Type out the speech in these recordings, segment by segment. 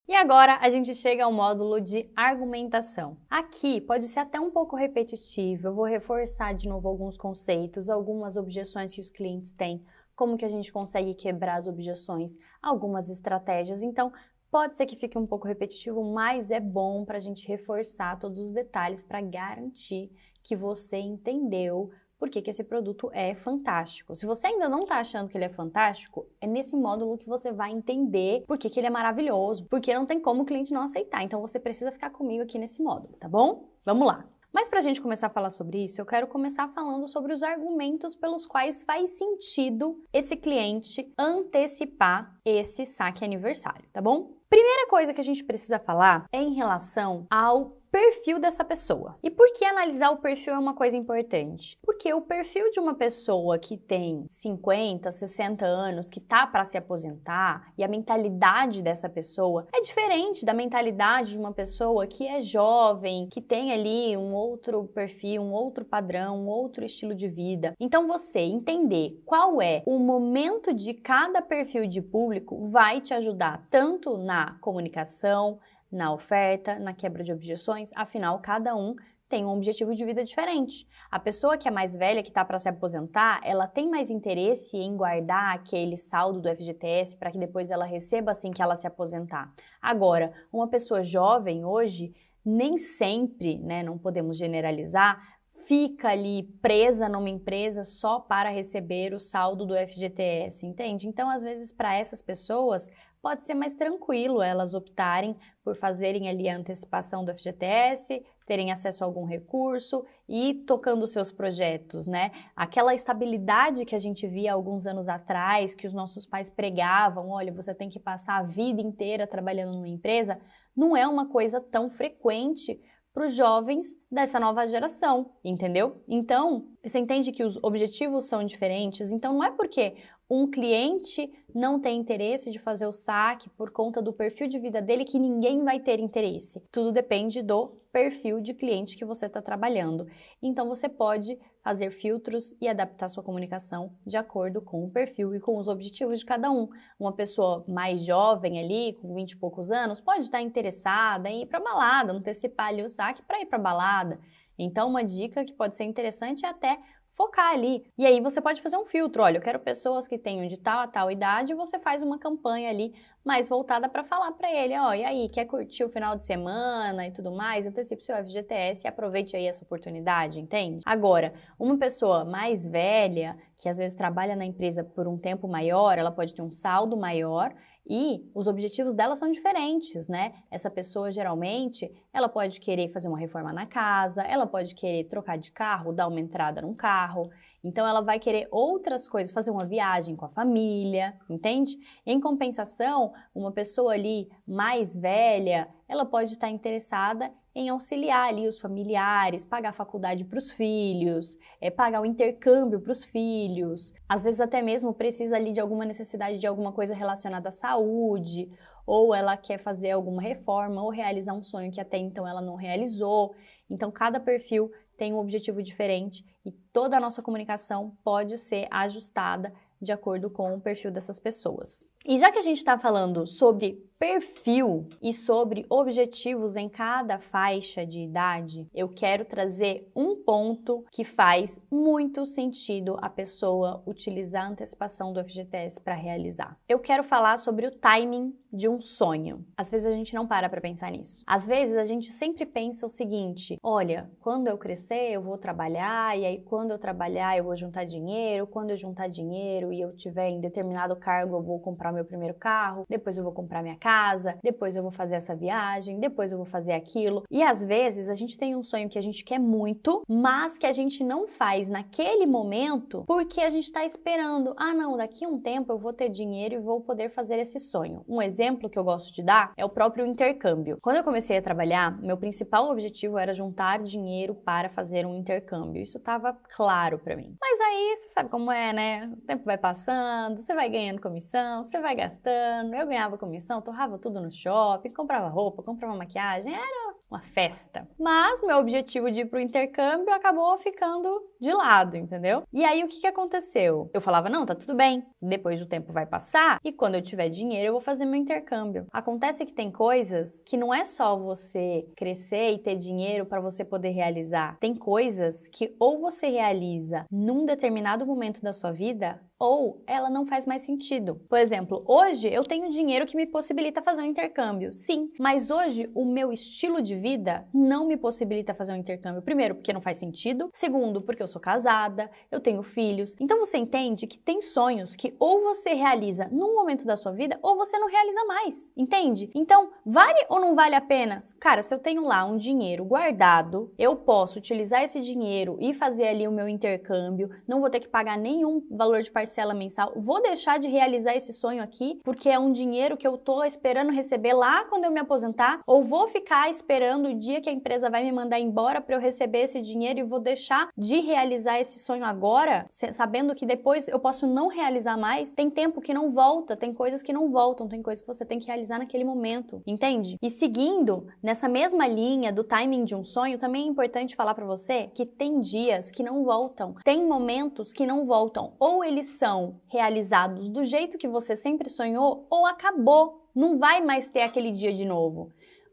E agora a gente chega ao módulo de argumentação. Aqui pode ser até um pouco repetitivo, eu vou reforçar de novo alguns conceitos, algumas objeções que os clientes têm, como que a gente consegue quebrar as objeções, algumas estratégias. Então, pode ser que fique um pouco repetitivo, mas é bom para a gente reforçar todos os detalhes para garantir que você entendeu por que esse produto é fantástico. Se você ainda não está achando que ele é fantástico, é nesse módulo que você vai entender por que ele é maravilhoso, porque não tem como o cliente não aceitar. Então você precisa ficar comigo aqui nesse módulo, tá bom? Vamos lá! Mas para a gente começar a falar sobre isso, eu quero começar falando sobre os argumentos pelos quais faz sentido esse cliente antecipar esse saque aniversário, tá bom? Primeira coisa que a gente precisa falar é em relação ao perfil dessa pessoa. E por que analisar o perfil é uma coisa importante? Porque o perfil de uma pessoa que tem 50, 60 anos, que tá para se aposentar, e a mentalidade dessa pessoa é diferente da mentalidade de uma pessoa que é jovem, que tem ali um outro perfil, um outro padrão, um outro estilo de vida. Então você entender qual é o momento de cada perfil de público vai te ajudar tanto na comunicação, na oferta, na quebra de objeções, afinal, cada um tem um objetivo de vida diferente. A pessoa que é mais velha, que está para se aposentar, ela tem mais interesse em guardar aquele saldo do FGTS para que depois ela receba assim que ela se aposentar. Agora, uma pessoa jovem hoje, nem sempre, né, não podemos generalizar, fica ali presa numa empresa só para receber o saldo do FGTS, entende? Então, às vezes, para essas pessoas, pode ser mais tranquilo elas optarem por fazerem ali a antecipação do FGTS, terem acesso a algum recurso e tocando seus projetos, né? Aquela estabilidade que a gente via alguns anos atrás, que os nossos pais pregavam, olha, você tem que passar a vida inteira trabalhando numa empresa, não é uma coisa tão frequente para os jovens dessa nova geração, entendeu? Então, você entende que os objetivos são diferentes, então não é porque um cliente não tem interesse de fazer o saque por conta do perfil de vida dele que ninguém vai ter interesse. Tudo depende do perfil de cliente que você está trabalhando. Então você pode fazer filtros e adaptar sua comunicação de acordo com o perfil e com os objetivos de cada um. Uma pessoa mais jovem ali, com 20 e poucos anos, pode estar interessada em ir para balada, antecipar ali o saque para ir para balada. Então uma dica que pode ser interessante é até focar ali. E aí você pode fazer um filtro, olha, eu quero pessoas que tenham de tal a tal idade, e você faz uma campanha ali mais voltada para falar para ele, ó, e aí, quer curtir o final de semana e tudo mais? Antecipe seu FGTS e aproveite aí essa oportunidade, entende? Agora, uma pessoa mais velha, que às vezes trabalha na empresa por um tempo maior, ela pode ter um saldo maior, e os objetivos dela são diferentes, né? Essa pessoa, geralmente, ela pode querer fazer uma reforma na casa, ela pode querer trocar de carro, dar uma entrada num carro. Então, ela vai querer outras coisas, fazer uma viagem com a família, entende? Em compensação, uma pessoa ali mais velha, ela pode estar interessada em auxiliar ali os familiares, pagar a faculdade para os filhos, pagar o intercâmbio para os filhos. Às vezes até mesmo precisa ali de alguma necessidade de alguma coisa relacionada à saúde, ou ela quer fazer alguma reforma ou realizar um sonho que até então ela não realizou. Então cada perfil tem um objetivo diferente e toda a nossa comunicação pode ser ajustada de acordo com o perfil dessas pessoas. E já que a gente está falando sobre perfil e sobre objetivos em cada faixa de idade, eu quero trazer um ponto que faz muito sentido a pessoa utilizar a antecipação do FGTS para realizar. Eu quero falar sobre o timing de um sonho. Às vezes a gente não para pensar nisso. Às vezes a gente sempre pensa o seguinte, olha, quando eu crescer eu vou trabalhar, e aí quando eu trabalhar eu vou juntar dinheiro, quando eu juntar dinheiro e eu tiver em determinado cargo eu vou comprar meu primeiro carro, depois eu vou comprar minha casa, depois eu vou fazer essa viagem, depois eu vou fazer aquilo. E às vezes a gente tem um sonho que a gente quer muito, mas que a gente não faz naquele momento porque a gente está esperando, ah não, daqui a um tempo eu vou ter dinheiro e vou poder fazer esse sonho. Um exemplo que eu gosto de dar é o próprio intercâmbio. Quando eu comecei a trabalhar, meu principal objetivo era juntar dinheiro para fazer um intercâmbio. Isso estava claro para mim. Mas aí, você sabe como é, né? O tempo vai passando, você vai ganhando comissão, você vai gastando. Eu ganhava comissão, torrava tudo no shopping, comprava roupa, comprava maquiagem, era uma festa. Mas meu objetivo de ir pro intercâmbio acabou ficando de lado, entendeu? E aí o que aconteceu? Eu falava, não, tá tudo bem, depois o tempo vai passar e quando eu tiver dinheiro eu vou fazer meu intercâmbio. Acontece que tem coisas que não é só você crescer e ter dinheiro para você poder realizar. Tem coisas que ou você realiza num determinado momento da sua vida ou ela não faz mais sentido. Por exemplo, hoje eu tenho dinheiro que me possibilita fazer um intercâmbio, sim, mas hoje o meu estilo de vida não me possibilita fazer um intercâmbio. Primeiro, porque não faz sentido. Segundo, porque eu sou casada, eu tenho filhos. Então você entende que tem sonhos que ou você realiza num momento da sua vida ou você não realiza mais, entende? Então, vale ou não vale a pena? Cara, se eu tenho lá um dinheiro guardado, eu posso utilizar esse dinheiro e fazer ali o meu intercâmbio, não vou ter que pagar nenhum valor de parcela mensal, vou deixar de realizar esse sonho aqui, porque é um dinheiro que eu tô esperando receber lá quando eu me aposentar, ou vou ficar esperando o dia que a empresa vai me mandar embora para eu receber esse dinheiro e vou deixar de realizar esse sonho agora, sabendo que depois eu posso não realizar mais. Tem tempo que não volta, tem coisas que não voltam, tem coisas que você tem que realizar naquele momento, entende? E seguindo nessa mesma linha do timing de um sonho, também é importante falar para você que tem dias que não voltam, tem momentos que não voltam, ou eles são realizados do jeito que você sempre sonhou, ou acabou, não vai mais ter aquele dia de novo.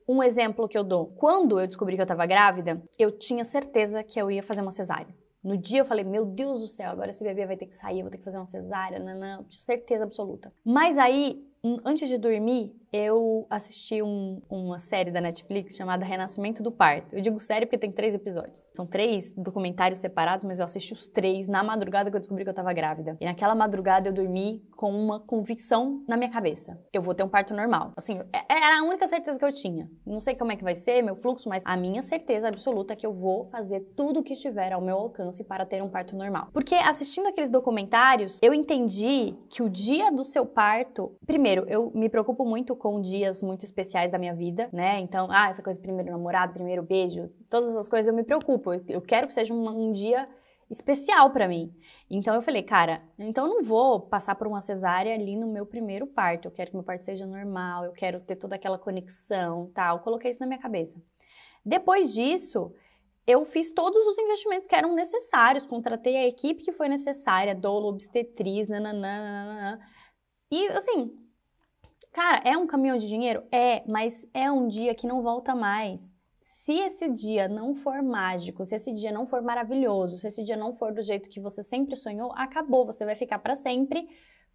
Um exemplo que eu dou, quando eu descobri que eu estava grávida, eu tinha certeza que eu ia fazer uma cesárea. No dia eu falei, meu Deus do céu, agora esse bebê vai ter que sair, eu vou ter que fazer uma cesárea, não, tinha certeza absoluta. Mas aí, antes de dormir, eu assisti uma série da Netflix chamada Renascimento do Parto. Eu digo série porque tem 3 episódios. São 3 documentários separados, mas eu assisti os 3 na madrugada que eu descobri que eu tava grávida. E naquela madrugada eu dormi com uma convicção na minha cabeça. Eu vou ter um parto normal. Assim, era a única certeza que eu tinha. Não sei como é que vai ser, meu fluxo, mas a minha certeza absoluta é que eu vou fazer tudo o que estiver ao meu alcance para ter um parto normal. Porque assistindo aqueles documentários, eu entendi que o dia do seu parto... Primeiro, eu me preocupo muito com dias muito especiais da minha vida, né? Então, essa coisa, primeiro namorado, primeiro beijo, todas essas coisas eu me preocupo. Eu quero que seja um dia especial pra mim. Então eu falei, cara, então eu não vou passar por uma cesárea ali no meu primeiro parto. Eu quero que meu parto seja normal, eu quero ter toda aquela conexão, tal. Eu coloquei isso na minha cabeça. Depois disso, eu fiz todos os investimentos que eram necessários, contratei a equipe que foi necessária, doula, obstetriz, nananana. E assim, cara, é um caminhão de dinheiro? É, mas é um dia que não volta mais. Se esse dia não for mágico, se esse dia não for maravilhoso, se esse dia não for do jeito que você sempre sonhou, acabou, você vai ficar para sempre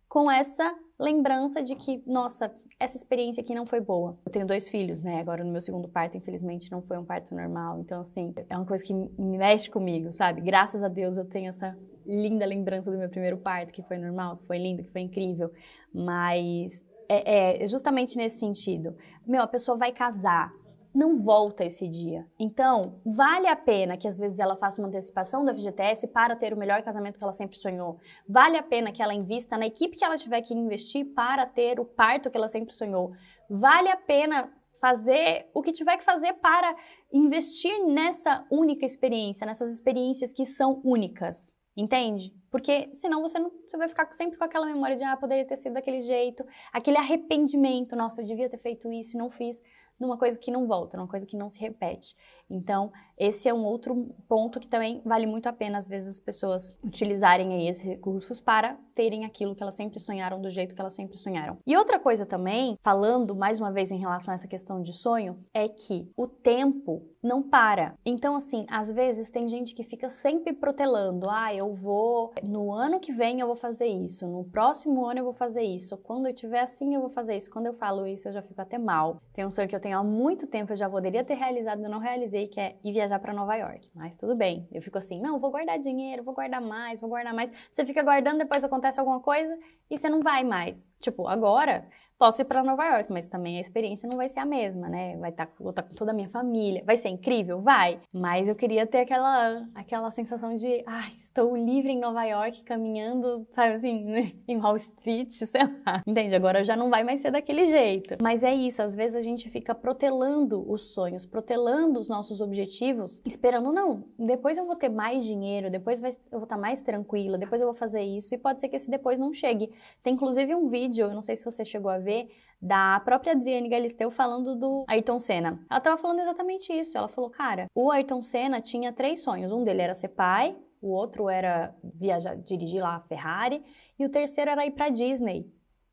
com essa lembrança de que, nossa, essa experiência aqui não foi boa. Eu tenho 2 filhos, né? Agora no meu segundo parto, infelizmente, não foi um parto normal. Então, assim, é uma coisa que me mexe comigo, sabe? Graças a Deus eu tenho essa linda lembrança do meu primeiro parto, que foi normal, que foi lindo, que foi incrível. Mas é justamente nesse sentido. A pessoa vai casar, não volta esse dia. Então, vale a pena que às vezes ela faça uma antecipação da FGTS para ter o melhor casamento que ela sempre sonhou. Vale a pena que ela invista na equipe que ela tiver que investir para ter o parto que ela sempre sonhou. Vale a pena fazer o que tiver que fazer para investir nessa única experiência, nessas experiências que são únicas. Entende? Porque senão você vai ficar sempre com aquela memória de poderia ter sido daquele jeito, aquele arrependimento, nossa, eu devia ter feito isso e não fiz, numa coisa que não volta, numa coisa que não se repete. Então, esse é um outro ponto que também vale muito a pena, às vezes, as pessoas utilizarem aí esses recursos para terem aquilo que elas sempre sonharam, do jeito que elas sempre sonharam. E outra coisa também, falando mais uma vez em relação a essa questão de sonho, é que o tempo não para. Então, assim, às vezes tem gente que fica sempre protelando, eu vou, no ano que vem eu vou fazer isso, no próximo ano eu vou fazer isso, quando eu tiver assim eu vou fazer isso. Quando eu falo isso, eu já fico até mal. Tem um sonho que eu tenho há muito tempo, eu já poderia ter realizado, eu não realizei, que é ir viajar para Nova York. Mas tudo bem, eu fico assim, não, vou guardar dinheiro, vou guardar mais, vou guardar mais. Você fica guardando, depois acontece alguma coisa e você não vai mais. Tipo, agora posso ir para Nova York, mas também a experiência não vai ser a mesma, né? Vou estar com toda a minha família. Vai ser incrível? Vai. Mas eu queria ter aquela sensação de, estou livre em Nova York, caminhando, sabe assim, em Wall Street, sei lá. Entende? Agora já não vai mais ser daquele jeito. Mas é isso, às vezes a gente fica protelando os sonhos, protelando os nossos objetivos, esperando, não, depois eu vou ter mais dinheiro, depois eu vou estar mais tranquila, depois eu vou fazer isso, e pode ser que esse depois não chegue. Tem inclusive um vídeo, eu não sei se você chegou a ver, ver da própria Adriane Galisteu falando do Ayrton Senna. Ela estava falando exatamente isso. Ela falou, cara, o Ayrton Senna tinha 3 sonhos. Um dele era ser pai, o outro era viajar, dirigir lá a Ferrari, e o terceiro era ir para Disney.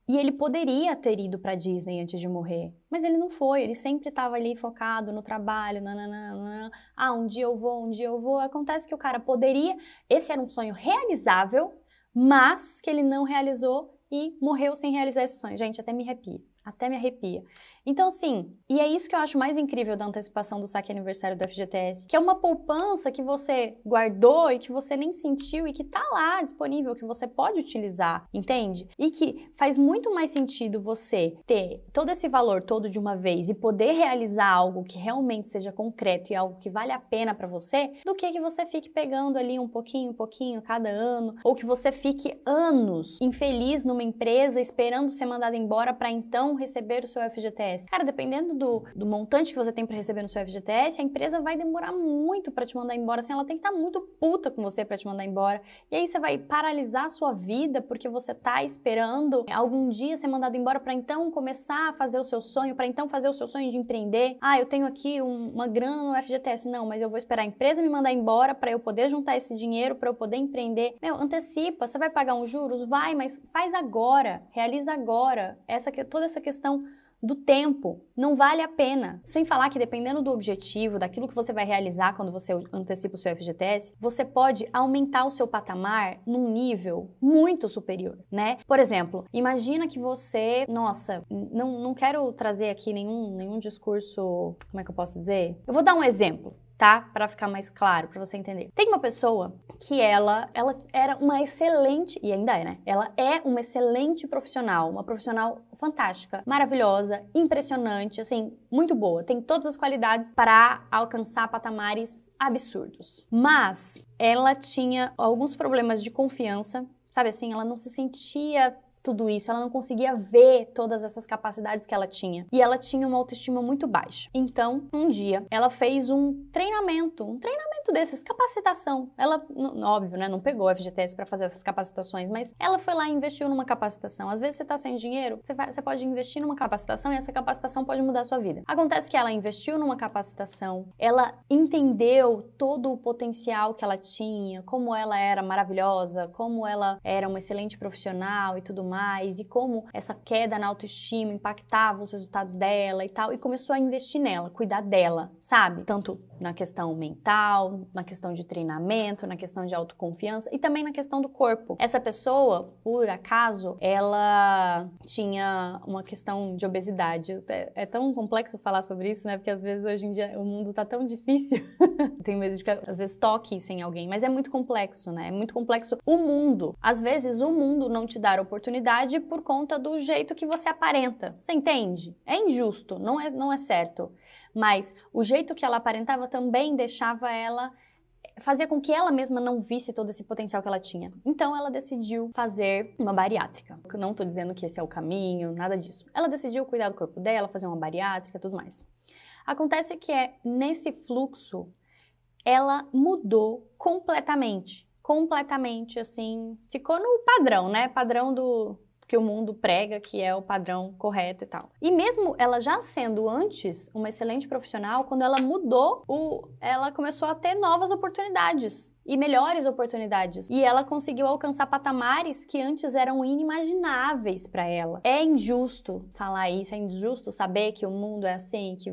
E ele poderia ter ido para Disney antes de morrer, mas ele não foi. Ele sempre estava ali focado no trabalho, nananana. Ah, um dia eu vou, um dia eu vou. Acontece que o cara poderia, esse era um sonho realizável, mas que ele não realizou e morreu sem realizar esse sonho. Gente, até me arrepia. Até me arrepia. Então, assim, e é isso que eu acho mais incrível da antecipação do saque aniversário do FGTS, que é uma poupança que você guardou e que você nem sentiu e que tá lá disponível, que você pode utilizar, entende? E que faz muito mais sentido você ter todo esse valor todo de uma vez e poder realizar algo que realmente seja concreto e algo que vale a pena para você, do que você fique pegando ali um pouquinho cada ano, ou que você fique anos infeliz numa empresa esperando ser mandado embora para então receber o seu FGTS. Cara, dependendo do montante que você tem para receber no seu FGTS, a empresa vai demorar muito para te mandar embora, assim, ela tem que estar muito puta com você para te mandar embora. E aí você vai paralisar a sua vida porque você tá esperando algum dia ser mandado embora para então começar a fazer o seu sonho, para então fazer o seu sonho de empreender. Ah, eu tenho aqui uma grana no FGTS. Não, mas eu vou esperar a empresa me mandar embora para eu poder juntar esse dinheiro, para eu poder empreender. Meu, antecipa, você vai pagar uns juros? Vai, mas faz agora, realiza agora. Toda essa questão do tempo, não vale a pena. Sem falar que dependendo do objetivo, daquilo que você vai realizar quando você antecipa o seu FGTS, você pode aumentar o seu patamar num nível muito superior, né? Por exemplo, imagina que você, nossa, não quero trazer aqui nenhum discurso, como é que eu posso dizer? Eu vou dar um exemplo, tá? Para ficar mais claro, para você entender. Tem uma pessoa que ela era uma excelente, e ainda é, né? Ela é uma excelente profissional, uma profissional fantástica, maravilhosa, impressionante, assim, muito boa. Tem todas as qualidades para alcançar patamares absurdos. Mas ela tinha alguns problemas de confiança, sabe assim? Ela não se sentia tudo isso, ela não conseguia ver todas essas capacidades que ela tinha. E ela tinha uma autoestima muito baixa. Então, um dia, ela fez um treinamento desses, capacitação. Ela, óbvio, né, não pegou o FGTS para fazer essas capacitações, mas ela foi lá e investiu numa capacitação. Às vezes você tá sem dinheiro, você pode investir numa capacitação e essa capacitação pode mudar a sua vida. Acontece que ela investiu numa capacitação, ela entendeu todo o potencial que ela tinha, como ela era maravilhosa, como ela era uma excelente profissional e tudo mais, e como essa queda na autoestima impactava os resultados dela e tal, e começou a investir nela, cuidar dela, sabe? Tanto na questão mental, na questão de treinamento, na questão de autoconfiança e também na questão do corpo. Essa pessoa, por acaso, ela tinha uma questão de obesidade. É tão complexo falar sobre isso, né? Porque às vezes hoje em dia o mundo tá tão difícil. Tenho medo de que às vezes toque isso em alguém, mas é muito complexo, né? É muito complexo o mundo. Às vezes o mundo não te dá oportunidade por conta do jeito que você aparenta. Você entende? É injusto, não é certo. Mas o jeito que ela aparentava também deixava ela, fazia com que ela mesma não visse todo esse potencial que ela tinha. Então ela decidiu fazer uma bariátrica. Eu não tô dizendo que esse é o caminho, nada disso. Ela decidiu cuidar do corpo dela, fazer uma bariátrica, tudo mais. Acontece que nesse fluxo, ela mudou completamente, assim, ficou no padrão, né? Padrão que o mundo prega, que é o padrão correto e tal. E mesmo ela já sendo antes uma excelente profissional, quando ela mudou, ela começou a ter novas oportunidades e melhores oportunidades. E ela conseguiu alcançar patamares que antes eram inimagináveis para ela. É injusto falar isso, é injusto saber que o mundo é assim, que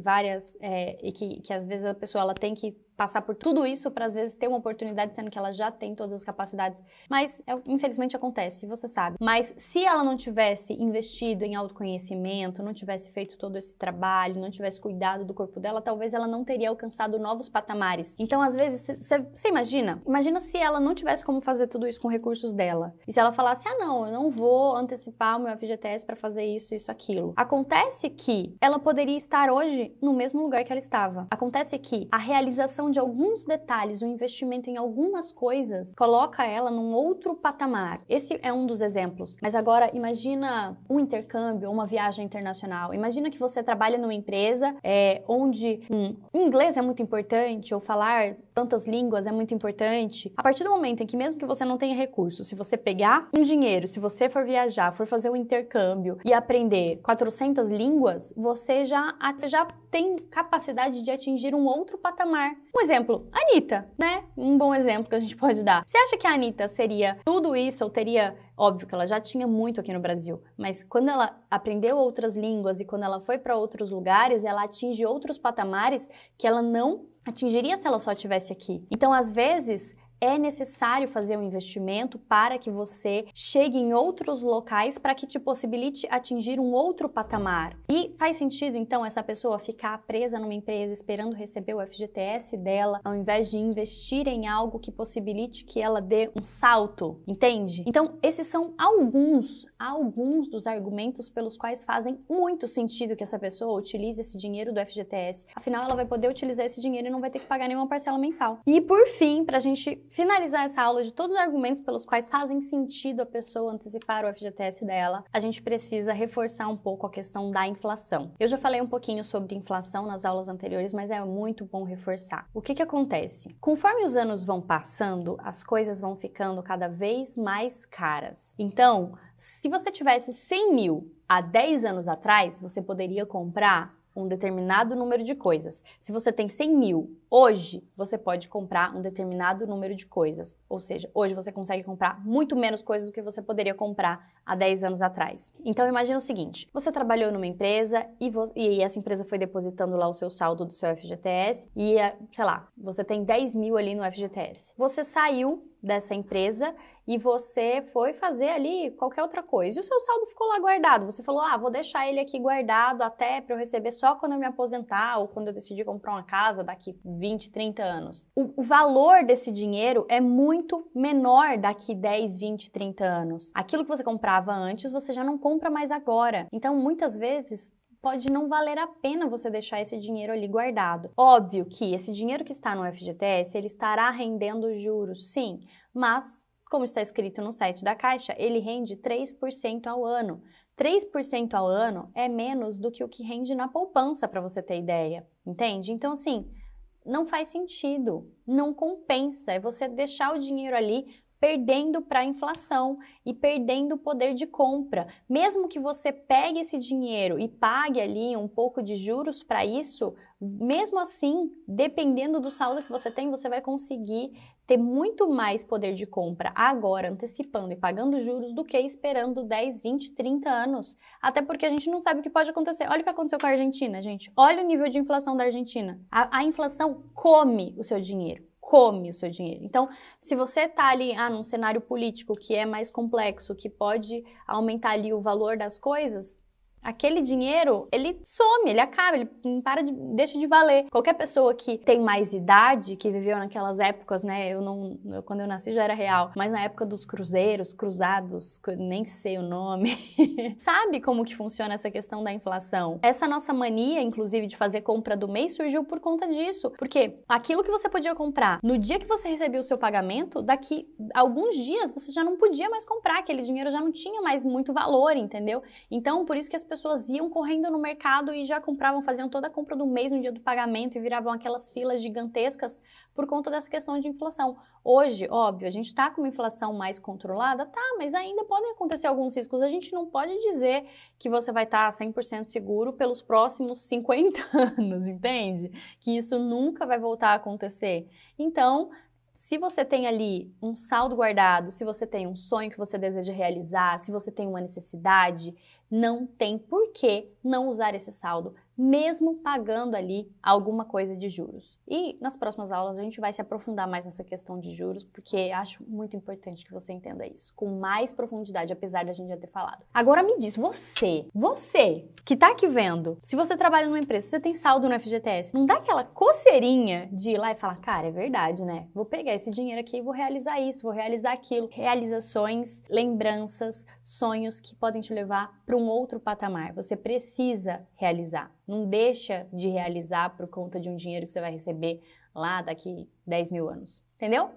que às vezes a pessoa ela tem que passar por tudo isso para às vezes ter uma oportunidade, sendo que ela já tem todas as capacidades. Mas, infelizmente, acontece, você sabe. Mas se ela não tivesse investido em autoconhecimento, não tivesse feito todo esse trabalho, não tivesse cuidado do corpo dela, talvez ela não teria alcançado novos patamares. Então, às vezes, você imagina se ela não tivesse como fazer tudo isso com recursos dela. E se ela falasse, não, eu não vou antecipar o meu FGTS para fazer isso, aquilo. Acontece que ela poderia estar hoje no mesmo lugar que ela estava. Acontece que a realização de alguns detalhes, o investimento em algumas coisas, coloca ela num outro patamar. Esse é um dos exemplos. Mas agora, imagina um intercâmbio, uma viagem internacional. Imagina que você trabalha numa empresa onde inglês é muito importante, ou falar tantas línguas é muito importante. A partir do momento em que, mesmo que você não tenha recurso, se você pegar um dinheiro, se você for viajar, for fazer um intercâmbio e aprender 400 línguas, você já tem capacidade de atingir um outro patamar. Um exemplo, a Anitta, né? Um bom exemplo que a gente pode dar. Você acha que a Anitta seria tudo isso, ou teria... Óbvio que ela já tinha muito aqui no Brasil, mas quando ela aprendeu outras línguas e quando ela foi para outros lugares, ela atinge outros patamares que ela não atingiria se ela só estivesse aqui. Então, às vezes, é necessário fazer um investimento para que você chegue em outros locais para que te possibilite atingir um outro patamar. E faz sentido, então, essa pessoa ficar presa numa empresa esperando receber o FGTS dela, ao invés de investir em algo que possibilite que ela dê um salto, entende? Então, esses são alguns dos argumentos pelos quais fazem muito sentido que essa pessoa utilize esse dinheiro do FGTS. Afinal, ela vai poder utilizar esse dinheiro e não vai ter que pagar nenhuma parcela mensal. E, por fim, para a gente finalizar essa aula de todos os argumentos pelos quais fazem sentido a pessoa antecipar o FGTS dela, a gente precisa reforçar um pouco a questão da inflação. Eu já falei um pouquinho sobre inflação nas aulas anteriores, mas é muito bom reforçar. O que acontece? Conforme os anos vão passando, as coisas vão ficando cada vez mais caras. Então, se você tivesse 100 mil há 10 anos atrás, você poderia comprar um determinado número de coisas. Se você tem 100 mil hoje, você pode comprar um determinado número de coisas. Ou seja, hoje você consegue comprar muito menos coisas do que você poderia comprar há 10 anos atrás. Então imagina o seguinte, você trabalhou numa empresa e essa empresa foi depositando lá o seu saldo do seu FGTS e, sei lá, você tem 10 mil ali no FGTS. Você saiu dessa empresa e você foi fazer ali qualquer outra coisa. E o seu saldo ficou lá guardado. Você falou, vou deixar ele aqui guardado até para eu receber só quando eu me aposentar ou quando eu decidir comprar uma casa daqui 20, 30 anos. O valor desse dinheiro é muito menor daqui 10, 20, 30 anos. Aquilo que você comprava antes, você já não compra mais agora. Então, muitas vezes, pode não valer a pena você deixar esse dinheiro ali guardado. Óbvio que esse dinheiro que está no FGTS, ele estará rendendo juros, sim, mas, como está escrito no site da Caixa, ele rende 3% ao ano. 3% ao ano é menos do que o que rende na poupança, para você ter ideia, entende? Então, assim, não faz sentido, não compensa, é você deixar o dinheiro ali perdendo para a inflação e perdendo o poder de compra. Mesmo que você pegue esse dinheiro e pague ali um pouco de juros para isso, mesmo assim, dependendo do saldo que você tem, você vai conseguir ter muito mais poder de compra agora, antecipando e pagando juros, do que esperando 10, 20, 30 anos. Até porque a gente não sabe o que pode acontecer. Olha o que aconteceu com a Argentina, gente. Olha o nível de inflação da Argentina. A inflação come o seu dinheiro. Come o seu dinheiro. Então, se você está ali num cenário político que é mais complexo, que pode aumentar ali o valor das coisas, aquele dinheiro, ele some, ele acaba, ele deixa de valer. Qualquer pessoa que tem mais idade, que viveu naquelas épocas, né, quando eu nasci já era real, mas na época dos cruzeiros, cruzados, nem sei o nome, sabe como que funciona essa questão da inflação? Essa nossa mania, inclusive, de fazer compra do mês surgiu por conta disso, porque aquilo que você podia comprar no dia que você recebia o seu pagamento, daqui a alguns dias você já não podia mais comprar, aquele dinheiro já não tinha mais muito valor, entendeu? Então, por isso que as pessoas iam correndo no mercado e já compravam, faziam toda a compra do mês no dia do pagamento e viravam aquelas filas gigantescas por conta dessa questão de inflação. Hoje, óbvio, a gente está com uma inflação mais controlada, mas ainda podem acontecer alguns riscos. A gente não pode dizer que você vai estar 100% seguro pelos próximos 50 anos, entende? Que isso nunca vai voltar a acontecer. Então, se você tem ali um saldo guardado, se você tem um sonho que você deseja realizar, se você tem uma necessidade, não tem por que não usar esse saldo, mesmo pagando ali alguma coisa de juros. E nas próximas aulas a gente vai se aprofundar mais nessa questão de juros, porque acho muito importante que você entenda isso com mais profundidade, apesar da gente já ter falado. Agora me diz, você que tá aqui vendo, se você trabalha numa empresa, se você tem saldo no FGTS, não dá aquela coceirinha de ir lá e falar, cara, é verdade, né? Vou pegar esse dinheiro aqui e vou realizar isso, vou realizar aquilo. Realizações, lembranças, sonhos que podem te levar para um um outro patamar. Você precisa realizar. Não deixa de realizar por conta de um dinheiro que você vai receber lá daqui 10 mil anos. Entendeu?